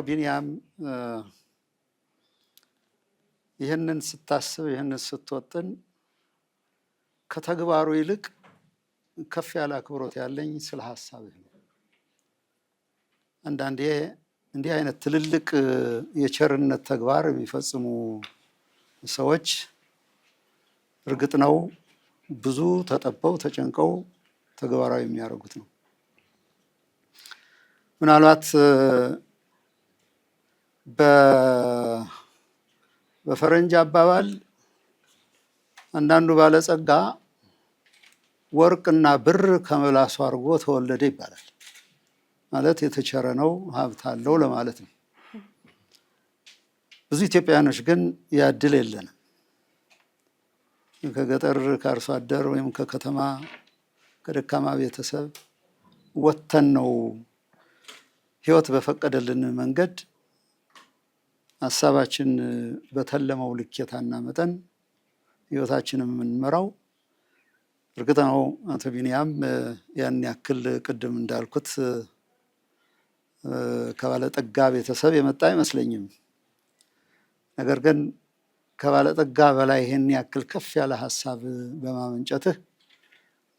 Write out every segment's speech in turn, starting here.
ቢንያም ይህንን ስታስብ ይህንን ስትወጥን ከተግባሩ ይልቅ ከፍ ያለ አክብሮት ያለኝ ስለ ሀሳብህ ነው። አንዳንዴ እንዲህ አይነት ትልልቅ የቸርነት ተግባር የሚፈጽሙ ሰዎች እርግጥ ነው ብዙ ተጠበው ተጨንቀው ተግባራዊ የሚያደርጉት ነው። ምናልባት በፈረንጅ አባባል አንዳንዱ ባለጸጋ ወርቅና ብር ከመላሱ አድርጎ ተወለደ ይባላል። ማለት የተቸረ ነው፣ ሀብት አለው ለማለት ነው። ብዙ ኢትዮጵያውያኖች ግን ያ ዕድል የለንም። ከገጠር ከአርሶ አደር ወይም ከከተማ ከደካማ ቤተሰብ ወጥተን ነው ህይወት በፈቀደልን መንገድ ሀሳባችን በተለመው ልኬታና መጠን ህይወታችንን የምንመራው። እርግጥ ነው አቶ ቢንያም ያን ያክል ቅድም እንዳልኩት ከባለጠጋ ቤተሰብ የመጣ አይመስለኝም። ነገር ግን ከባለጠጋ በላይ ይሄን ያክል ከፍ ያለ ሀሳብ በማመንጨትህ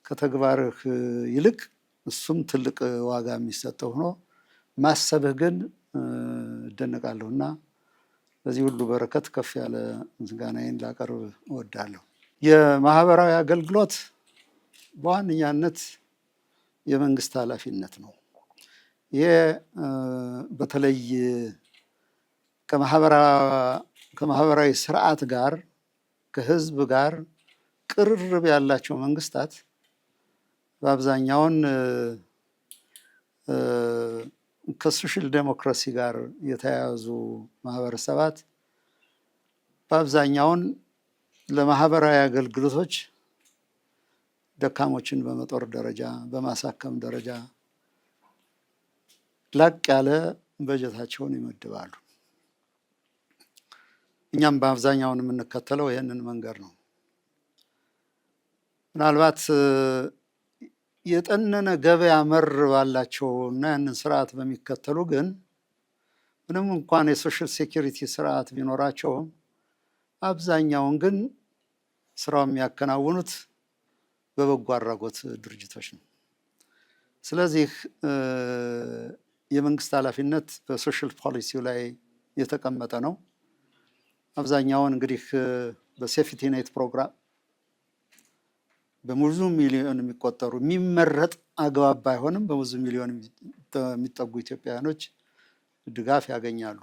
ከተግባርህ ይልቅ እሱም ትልቅ ዋጋ የሚሰጠው ሆኖ ማሰብህ ግን እደነቃለሁና በዚህ ሁሉ በረከት ከፍ ያለ ምስጋናዬን ላቀርብ እወዳለሁ። የማህበራዊ አገልግሎት በዋነኛነት የመንግስት ኃላፊነት ነው። ይሄ በተለይ ከማህበራዊ ስርዓት ጋር ከህዝብ ጋር ቅርርብ ያላቸው መንግስታት በአብዛኛውን ከሶሻል ዴሞክራሲ ጋር የተያያዙ ማህበረሰባት በአብዛኛውን ለማህበራዊ አገልግሎቶች ደካሞችን በመጦር ደረጃ በማሳከም ደረጃ ላቅ ያለ በጀታቸውን ይመድባሉ። እኛም በአብዛኛውን የምንከተለው ይህንን መንገድ ነው። ምናልባት የጠነነ ገበያ መር ባላቸው እና ያንን ስርዓት በሚከተሉ ግን ምንም እንኳን የሶሻል ሴኩሪቲ ስርዓት ቢኖራቸውም አብዛኛውን ግን ስራው የሚያከናውኑት በበጎ አድራጎት ድርጅቶች ነው። ስለዚህ የመንግስት ኃላፊነት በሶሻል ፖሊሲው ላይ የተቀመጠ ነው። አብዛኛውን እንግዲህ በሴፍቲ ኔት ፕሮግራም በብዙ ሚሊዮን የሚቆጠሩ የሚመረጥ አግባብ ባይሆንም በብዙ ሚሊዮን የሚጠጉ ኢትዮጵያውያኖች ድጋፍ ያገኛሉ።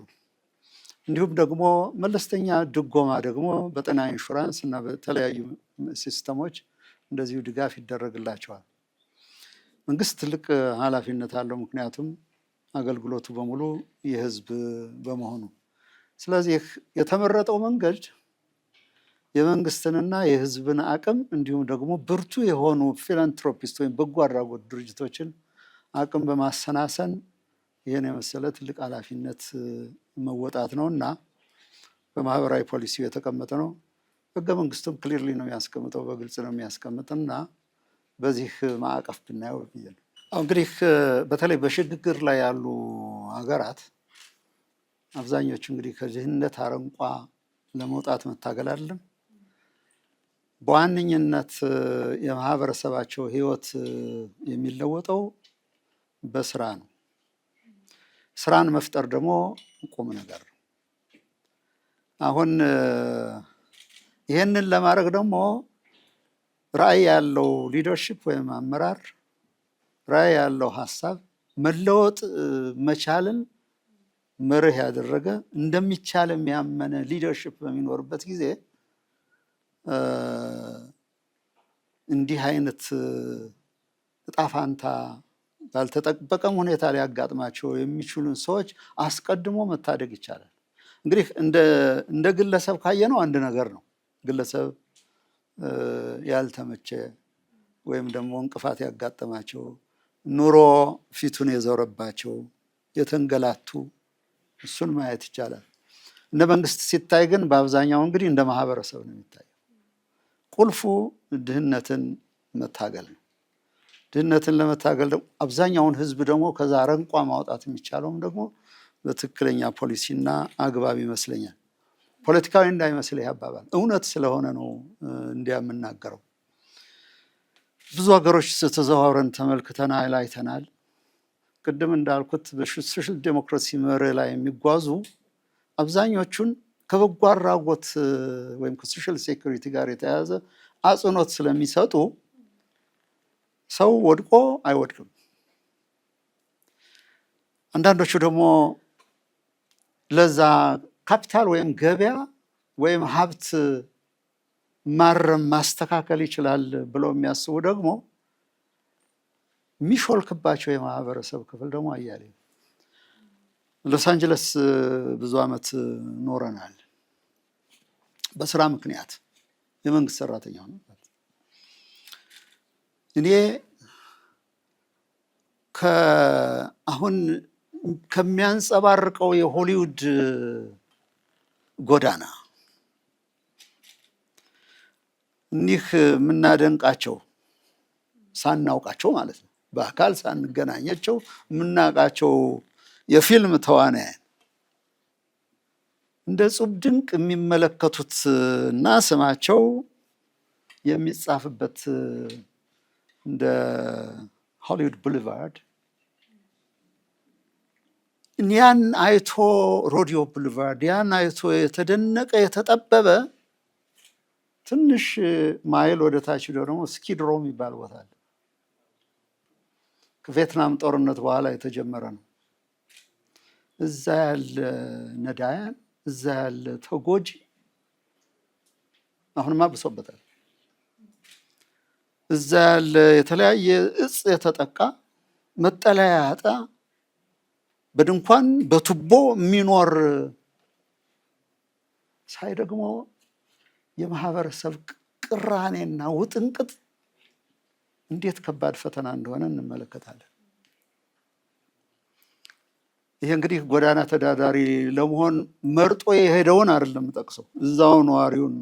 እንዲሁም ደግሞ መለስተኛ ድጎማ ደግሞ በጤና ኢንሹራንስ እና በተለያዩ ሲስተሞች እንደዚሁ ድጋፍ ይደረግላቸዋል። መንግስት ትልቅ ኃላፊነት አለው፣ ምክንያቱም አገልግሎቱ በሙሉ የህዝብ በመሆኑ። ስለዚህ የተመረጠው መንገድ የመንግስትንና የህዝብን አቅም እንዲሁም ደግሞ ብርቱ የሆኑ ፊላንትሮፒስት ወይም በጎ አድራጎት ድርጅቶችን አቅም በማሰናሰን ይህን የመሰለ ትልቅ ኃላፊነት መወጣት ነው እና በማህበራዊ ፖሊሲው የተቀመጠ ነው። ህገ መንግስቱም ክሊርሊ ነው የሚያስቀምጠው፣ በግልጽ ነው የሚያስቀምጥና በዚህ ማዕቀፍ ብናየው ብዬ ነው። እንግዲህ በተለይ በሽግግር ላይ ያሉ ሀገራት አብዛኞቹ እንግዲህ ከድህነት አረንቋ ለመውጣት መታገል አይደለም፣ በዋነኝነት የማህበረሰባቸው ህይወት የሚለወጠው በስራ ነው። ስራን መፍጠር ደግሞ ቁም ነገር ነው። አሁን ይህንን ለማድረግ ደግሞ ራዕይ ያለው ሊደርሺፕ ወይም አመራር፣ ራዕይ ያለው ሀሳብ፣ መለወጥ መቻልን መርህ ያደረገ እንደሚቻል የሚያመነ ሊደርሺፕ በሚኖርበት ጊዜ እንዲህ አይነት እጣ ፋንታ ባልተጠበቀም ሁኔታ ሊያጋጥማቸው የሚችሉን ሰዎች አስቀድሞ መታደግ ይቻላል። እንግዲህ እንደ ግለሰብ ካየነው አንድ ነገር ነው። ግለሰብ ያልተመቸ ወይም ደግሞ እንቅፋት ያጋጠማቸው፣ ኑሮ ፊቱን የዞረባቸው፣ የተንገላቱ እሱን ማየት ይቻላል። እንደ መንግስት ሲታይ ግን በአብዛኛው እንግዲህ እንደ ማህበረሰብ ነው የሚታየው። ቁልፉ ድህነትን መታገል ነው። ድህነትን ለመታገል ደግሞ አብዛኛውን ህዝብ ደግሞ ከዛ አረንቋ ማውጣት የሚቻለውም ደግሞ በትክክለኛ ፖሊሲና አግባብ ይመስለኛል። ፖለቲካዊ እንዳይመስል ይህ አባባል እውነት ስለሆነ ነው እንዲያ የምናገረው። ብዙ ሀገሮች ተዘዋውረን ተመልክተናል፣ አይተናል። ቅድም እንዳልኩት በሶሻል ዴሞክራሲ መርህ ላይ የሚጓዙ አብዛኞቹን ከበጎ አድራጎት ወይም ከሶሻል ሴኩሪቲ ጋር የተያያዘ አጽንኦት ስለሚሰጡ ሰው ወድቆ አይወድቅም። አንዳንዶቹ ደግሞ ለዛ ካፒታል ወይም ገበያ ወይም ሀብት ማረም ማስተካከል ይችላል ብለው የሚያስቡ ደግሞ የሚሾልክባቸው የማህበረሰብ ክፍል ደግሞ አያሌ። ሎስ አንጀለስ ብዙ ዓመት ኖረናል። በስራ ምክንያት የመንግስት ሰራተኛ ነው። እኔ አሁን ከሚያንጸባርቀው የሆሊውድ ጎዳና እኒህ የምናደንቃቸው ሳናውቃቸው ማለት ነው፣ በአካል ሳንገናኛቸው የምናውቃቸው የፊልም ተዋናያን እንደ ጹብ ድንቅ የሚመለከቱት እና ስማቸው የሚጻፍበት እንደ ሆሊውድ ቡሊቫርድ ያን አይቶ ሮዲዮ ቡሊቫርድ ያን አይቶ የተደነቀ የተጠበበ ትንሽ ማይል ወደ ታች ደግሞ ስኪድሮ የሚባል ቦታ አለ። ከቪየትናም ጦርነት በኋላ የተጀመረ ነው። እዛ ያለ ነዳያን፣ እዛ ያለ ተጎጂ አሁንማ ብሶበታል። እዛ ያለ የተለያየ እጽ የተጠቃ መጠለያ ያጣ በድንኳን በቱቦ የሚኖር ሳይ ደግሞ የማህበረሰብ ቅራኔና ውጥንቅጥ እንዴት ከባድ ፈተና እንደሆነ እንመለከታለን። ይሄ እንግዲህ ጎዳና ተዳዳሪ ለመሆን መርጦ የሄደውን አይደለም የምጠቅሰው፣ እዛው ነዋሪውን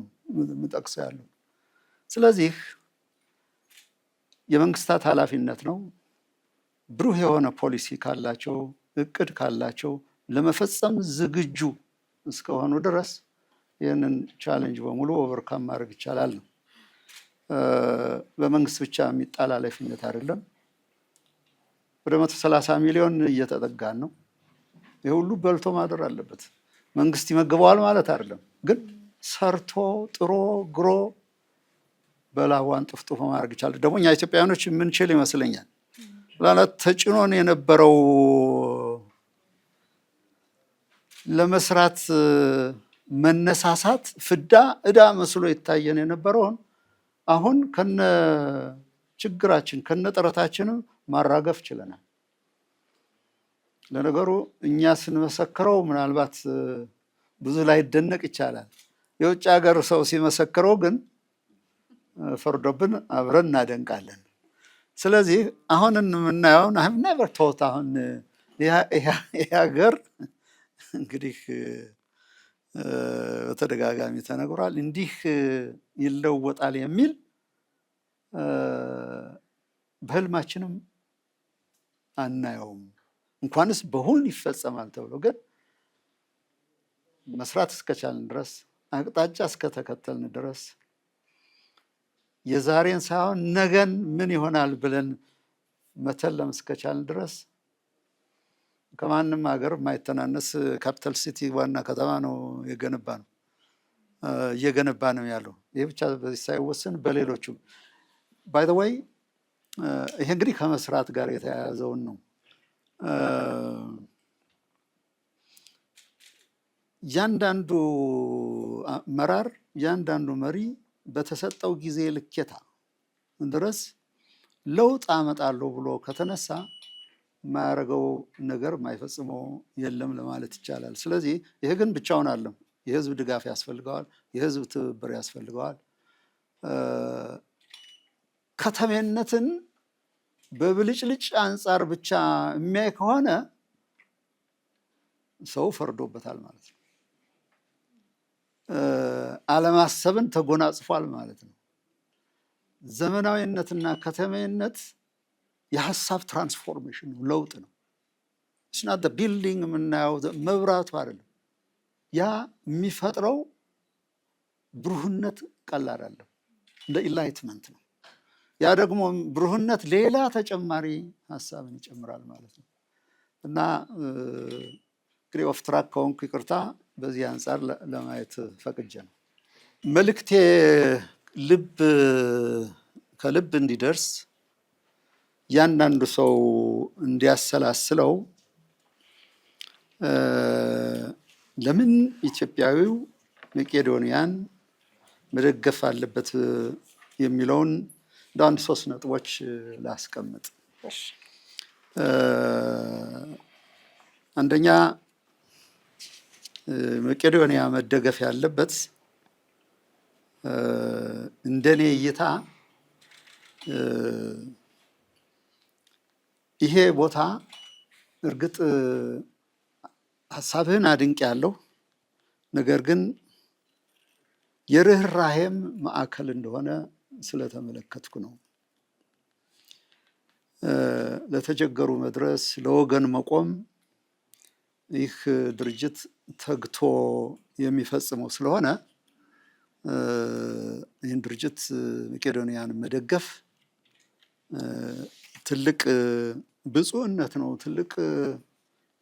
የምጠቅሰው ያለው። ስለዚህ የመንግስታት ኃላፊነት ነው ብሩህ የሆነ ፖሊሲ ካላቸው፣ እቅድ ካላቸው ለመፈጸም ዝግጁ እስከሆኑ ድረስ ይህንን ቻሌንጅ በሙሉ ኦቨርካም ማድረግ ይቻላል ነው። በመንግስት ብቻ የሚጣል ኃላፊነት አይደለም። ወደ 130 ሚሊዮን እየተጠጋን ነው። ይህ ሁሉ በልቶ ማደር አለበት። መንግስት ይመግበዋል ማለት አይደለም፣ ግን ሰርቶ ጥሮ ግሮ በላዋን ጥፍጥፎ ማድረግ ይቻላል። ደግሞ እኛ ኢትዮጵያውያኖች የምንችል ይመስለኛል። ላላት ተጭኖን የነበረው ለመስራት መነሳሳት ፍዳ ዕዳ መስሎ ይታየን የነበረውን አሁን ከነ ችግራችን ከነ ጥረታችንም ማራገፍ ችለናል። ለነገሩ እኛ ስንመሰክረው ምናልባት ብዙ ላይ ይደነቅ ይቻላል። የውጭ ሀገር ሰው ሲመሰክረው ግን ፈርዶብን አብረን እናደንቃለን። ስለዚህ አሁን የምናየውን አሁን ነበር ተውት። አሁን ይህ ሀገር እንግዲህ በተደጋጋሚ ተነግሯል፣ እንዲህ ይለወጣል የሚል በህልማችንም አናየውም። እንኳንስ በሁን ይፈጸማል ተብሎ ግን መስራት እስከቻልን ድረስ አቅጣጫ እስከተከተልን ድረስ የዛሬን ሳይሆን ነገን ምን ይሆናል ብለን መተለም እስከቻልን ድረስ ከማንም ሀገር የማይተናነስ ካፒታል ሲቲ ዋና ከተማ ነው እየገነባ ነው ያለው። ይህ ብቻ በዚህ ሳይወስን በሌሎቹም ባይ ዘ ወይ ይሄ እንግዲህ ከመስራት ጋር የተያያዘውን ነው። እያንዳንዱ አመራር እያንዳንዱ መሪ በተሰጠው ጊዜ ልኬታ ድረስ ለውጥ አመጣለሁ ብሎ ከተነሳ የማያደርገው ነገር የማይፈጽመው የለም ለማለት ይቻላል። ስለዚህ ይሄ ግን ብቻውን አለም የህዝብ ድጋፍ ያስፈልገዋል፣ የህዝብ ትብብር ያስፈልገዋል። ከተሜነትን በብልጭልጭ አንጻር ብቻ የሚያይ ከሆነ ሰው ፈርዶበታል ማለት ነው። አለማሰብን ተጎናጽፏል ማለት ነው። ዘመናዊነትና ከተሜነት የሀሳብ ትራንስፎርሜሽን ነው፣ ለውጥ ነው። ስናት ቢልዲንግ የምናየው መብራቱ አይደለም። ያ የሚፈጥረው ብሩህነት ቀላል አለ፣ እንደ ኢንላይትመንት ነው። ያ ደግሞ ብሩህነት ሌላ ተጨማሪ ሀሳብን ይጨምራል ማለት ነው። እና እንግዲህ ኦፍ ትራክ ከሆንኩ ይቅርታ፣ በዚህ አንጻር ለማየት ፈቅጄ ነው። መልእክቴ ከልብ እንዲደርስ እያንዳንዱ ሰው እንዲያሰላስለው ለምን ኢትዮጵያዊው መቄዶንያን መደገፍ አለበት የሚለውን እንደ አንድ 3 ነጥቦች ላስቀምጥ። አንደኛ መቄዶንያ መደገፍ ያለበት እንደኔ እይታ ይሄ ቦታ እርግጥ ሀሳብህን አድንቅ ያለው ነገር ግን የርህራሄም ማዕከል እንደሆነ ስለተመለከትኩ ነው። ለተቸገሩ መድረስ፣ ለወገን መቆም ይህ ድርጅት ተግቶ የሚፈጽመው ስለሆነ ይህን ድርጅት መቄዶንያን መደገፍ ትልቅ ብፁዕነት ነው፣ ትልቅ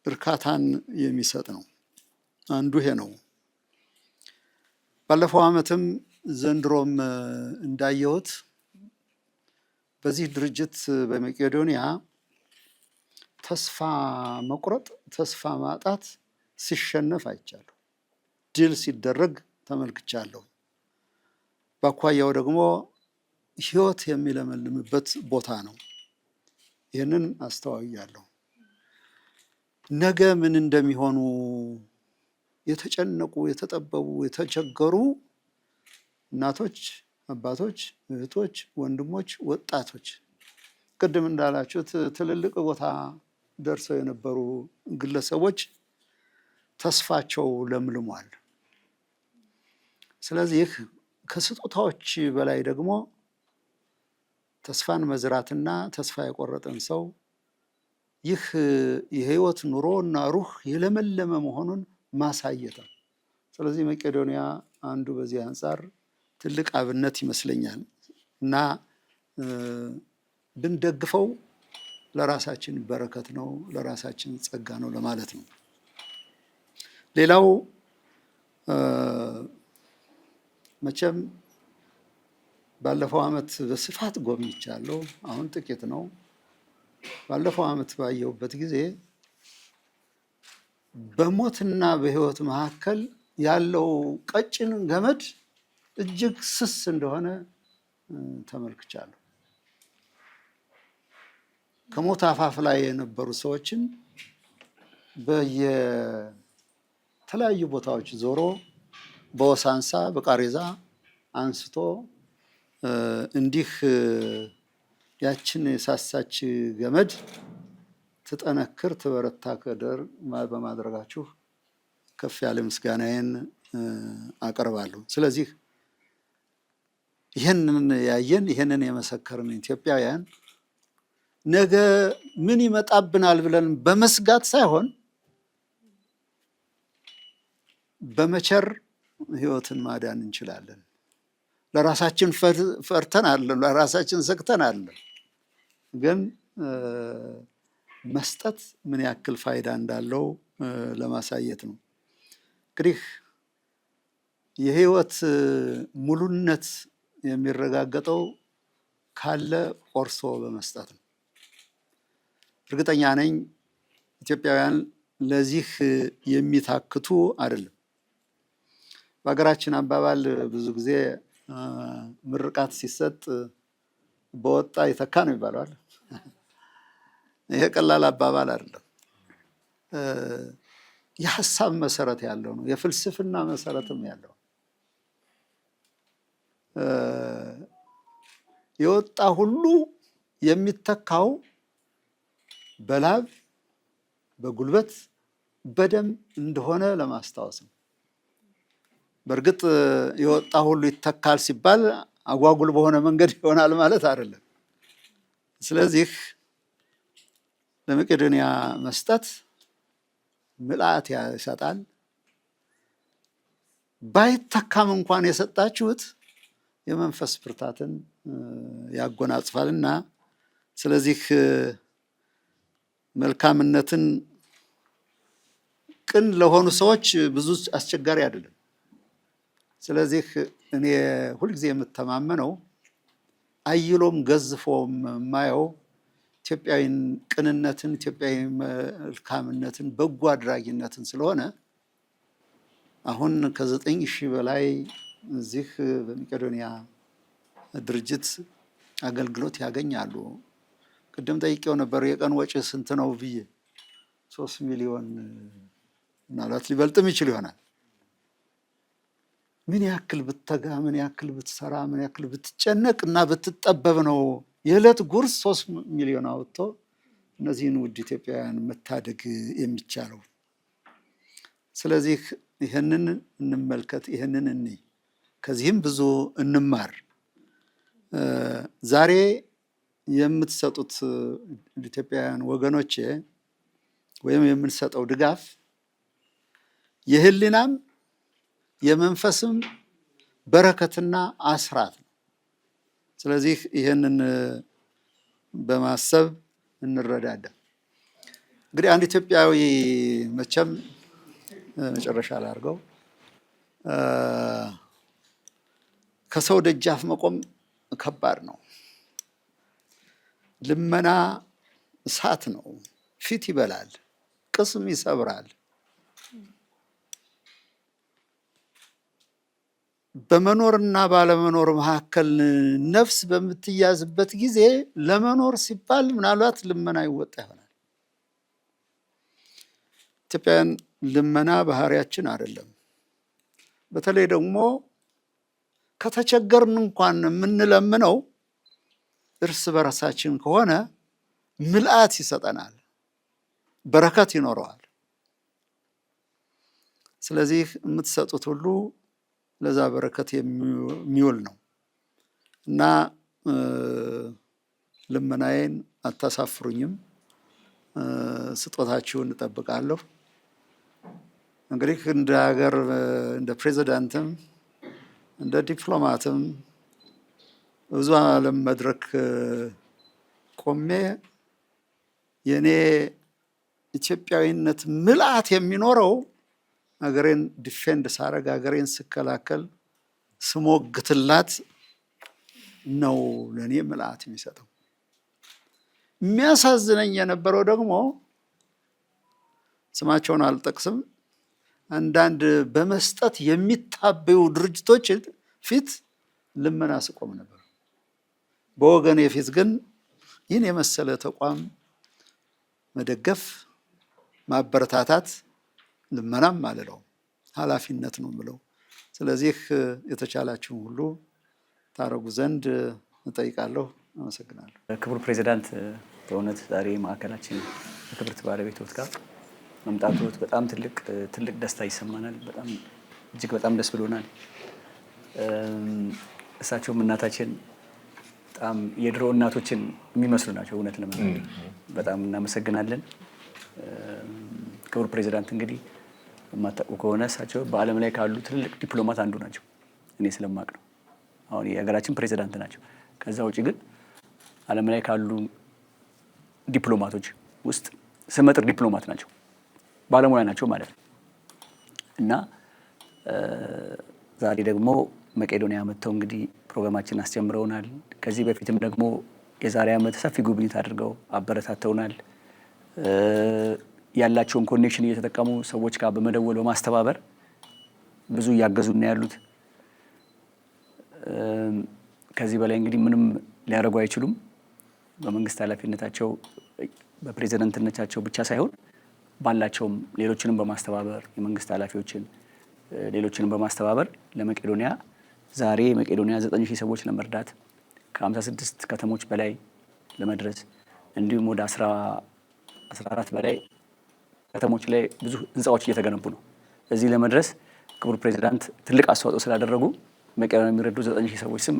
እርካታን የሚሰጥ ነው። አንዱ ይሄ ነው። ባለፈው ዓመትም ዘንድሮም እንዳየሁት በዚህ ድርጅት በመቄዶንያ ተስፋ መቁረጥ፣ ተስፋ ማጣት ሲሸነፍ አይቻለሁ። ድል ሲደረግ ተመልክቻለሁ። በአኳያው ደግሞ ሕይወት የሚለመልምበት ቦታ ነው። ይህንን አስተዋያለሁ። ነገ ምን እንደሚሆኑ የተጨነቁ፣ የተጠበቡ፣ የተቸገሩ እናቶች፣ አባቶች፣ እህቶች፣ ወንድሞች፣ ወጣቶች ቅድም እንዳላችሁት ትልልቅ ቦታ ደርሰው የነበሩ ግለሰቦች ተስፋቸው ለምልሟል። ስለዚህ ከስጦታዎች በላይ ደግሞ ተስፋን መዝራትና ተስፋ የቆረጠን ሰው ይህ የህይወት ኑሮ እና ሩህ የለመለመ መሆኑን ማሳየት ነው። ስለዚህ መቄዶንያ አንዱ በዚህ አንጻር ትልቅ አብነት ይመስለኛል እና ብንደግፈው ለራሳችን በረከት ነው፣ ለራሳችን ጸጋ ነው ለማለት ነው። ሌላው መቼም ባለፈው ዓመት በስፋት ጎብኝቻለሁ። አሁን ጥቂት ነው። ባለፈው ዓመት ባየሁበት ጊዜ በሞትና በህይወት መካከል ያለው ቀጭን ገመድ እጅግ ስስ እንደሆነ ተመልክቻለሁ። ከሞት አፋፍ ላይ የነበሩ ሰዎችን በየተለያዩ ቦታዎች ዞሮ በወሳንሳ በቃሬዛ አንስቶ እንዲህ ያችን የሳሳች ገመድ ትጠነክር ትበረታ ከደር በማድረጋችሁ ከፍ ያለ ምስጋናዬን አቀርባለሁ። ስለዚህ ይህንን ያየን ይህንን የመሰከርን ኢትዮጵያውያን ነገ ምን ይመጣብናል ብለን በመስጋት ሳይሆን በመቸር ህይወትን ማዳን እንችላለን። ለራሳችን ፈርተን አለን፣ ለራሳችን ሰግተን አለን። ግን መስጠት ምን ያክል ፋይዳ እንዳለው ለማሳየት ነው። እንግዲህ የህይወት ሙሉነት የሚረጋገጠው ካለ ቆርሶ በመስጠት ነው። እርግጠኛ ነኝ ኢትዮጵያውያን ለዚህ የሚታክቱ አይደለም። በሀገራችን አባባል ብዙ ጊዜ ምርቃት ሲሰጥ በወጣ ይተካ ነው ይባላል። ይሄ ቀላል አባባል አይደለም። የሀሳብ መሰረት ያለው ነው። የፍልስፍና መሰረትም ያለው የወጣ ሁሉ የሚተካው በላብ በጉልበት በደም እንደሆነ ለማስታወስ ነው። በእርግጥ የወጣ ሁሉ ይተካል ሲባል አጓጉል በሆነ መንገድ ይሆናል ማለት አይደለም። ስለዚህ ለመቄዶንያ መስጠት ምልአት ይሰጣል። ባይተካም እንኳን የሰጣችሁት የመንፈስ ብርታትን ያጎናጽፋልና ስለዚህ መልካምነትን ቅን ለሆኑ ሰዎች ብዙ አስቸጋሪ አይደለም። ስለዚህ እኔ ሁልጊዜ የምተማመነው አይሎም ገዝፎም ማየው ኢትዮጵያዊን ቅንነትን፣ ኢትዮጵያዊ መልካምነትን፣ በጎ አድራጊነትን ስለሆነ አሁን ከ9,000 በላይ እዚህ በመቄዶንያ ድርጅት አገልግሎት ያገኛሉ። ቅድም ጠይቄው ነበር የቀን ወጪ ስንት ነው ብዬ 3 ሚሊዮን ምናልባት ሊበልጥም ይችል ይሆናል። ምን ያክል ብትተጋ፣ ምን ያክል ብትሰራ፣ ምን ያክል ብትጨነቅ እና ብትጠበብ ነው የዕለት ጉርስ 3 ሚሊዮን አውጥቶ እነዚህን ውድ ኢትዮጵያውያን መታደግ የሚቻለው። ስለዚህ ይህንን እንመልከት፣ ይህንን እንይ፣ ከዚህም ብዙ እንማር። ዛሬ የምትሰጡት ኢትዮጵያውያን ወገኖቼ ወይም የምንሰጠው ድጋፍ የህሊናም የመንፈስም በረከትና አስራት ነው። ስለዚህ ይህንን በማሰብ እንረዳዳ። እንግዲህ አንድ ኢትዮጵያዊ መቼም መጨረሻ ላድርገው፣ ከሰው ደጃፍ መቆም ከባድ ነው። ልመና እሳት ነው፣ ፊት ይበላል፣ ቅስም ይሰብራል። በመኖርና ባለመኖር መካከል ነፍስ በምትያዝበት ጊዜ ለመኖር ሲባል ምናልባት ልመና ይወጣ ይሆናል። ኢትዮጵያውያን ልመና ባህሪያችን አይደለም። በተለይ ደግሞ ከተቸገርን እንኳን የምንለምነው እርስ በራሳችን ከሆነ ምልአት ይሰጠናል፣ በረከት ይኖረዋል። ስለዚህ የምትሰጡት ሁሉ ለዛ በረከት የሚውል ነው እና ልመናዬን አታሳፍሩኝም፣ ስጦታችሁን እጠብቃለሁ። እንግዲህ እንደ ሀገር እንደ ፕሬዚዳንትም እንደ ዲፕሎማትም ብዙ ዓለም መድረክ ቆሜ የኔ ኢትዮጵያዊነት ምልአት የሚኖረው ሀገሬን ዲፌንድ ሳረግ፣ ሀገሬን ስከላከል፣ ስሞግትላት ነው ለእኔ ምልአት የሚሰጠው። የሚያሳዝነኝ የነበረው ደግሞ ስማቸውን አልጠቅስም፣ አንዳንድ በመስጠት የሚታበዩ ድርጅቶች ፊት ልመና ስቆም ነበር። በወገኔ ፊት ግን ይህን የመሰለ ተቋም መደገፍ፣ ማበረታታት ልመናም አልለው ኃላፊነት ነው የምለው። ስለዚህ የተቻላችሁን ሁሉ ታረጉ ዘንድ እጠይቃለሁ። አመሰግናለሁ። ክቡር ፕሬዚዳንት፣ በእውነት ዛሬ ማዕከላችን ከክብርት ባለቤትዎት ጋር መምጣትዎት በጣም ትልቅ ደስታ ይሰማናል። እጅግ በጣም ደስ ብሎናል። እሳቸውም እናታችን በጣም የድሮ እናቶችን የሚመስሉ ናቸው። እውነት ለመናገር በጣም እናመሰግናለን። ክቡር ፕሬዚዳንት፣ እንግዲህ የማታውቁ ከሆነ እሳቸው በዓለም ላይ ካሉ ትልልቅ ዲፕሎማት አንዱ ናቸው። እኔ ስለማቅ ነው። አሁን የሀገራችን ፕሬዚዳንት ናቸው። ከዛ ውጭ ግን ዓለም ላይ ካሉ ዲፕሎማቶች ውስጥ ስመጥር ዲፕሎማት ናቸው፣ ባለሙያ ናቸው ማለት ነው እና ዛሬ ደግሞ መቄዶንያ መጥተው እንግዲህ ፕሮግራማችንን አስጀምረውናል። ከዚህ በፊትም ደግሞ የዛሬ ዓመት ሰፊ ጉብኝት አድርገው አበረታተውናል። ያላቸውን ኮኔክሽን እየተጠቀሙ ሰዎች ጋር በመደወል በማስተባበር ብዙ እያገዙና ያሉት። ከዚህ በላይ እንግዲህ ምንም ሊያደርጉ አይችሉም። በመንግስት ኃላፊነታቸው በፕሬዝዳንትነታቸው ብቻ ሳይሆን ባላቸውም ሌሎችንም በማስተባበር የመንግስት ኃላፊዎችን ሌሎችንም በማስተባበር ለመቄዶንያ ዛሬ መቄዶንያ 9,000 ሰዎች ለመርዳት ከ56 ከተሞች በላይ ለመድረስ እንዲሁም ወደ 14 በላይ ከተሞች ላይ ብዙ ህንፃዎች እየተገነቡ ነው። እዚህ ለመድረስ ክቡር ፕሬዚዳንት ትልቅ አስተዋጽኦ ስላደረጉ መቄዶንያ የሚረዱ 9,000 ሰዎች ስም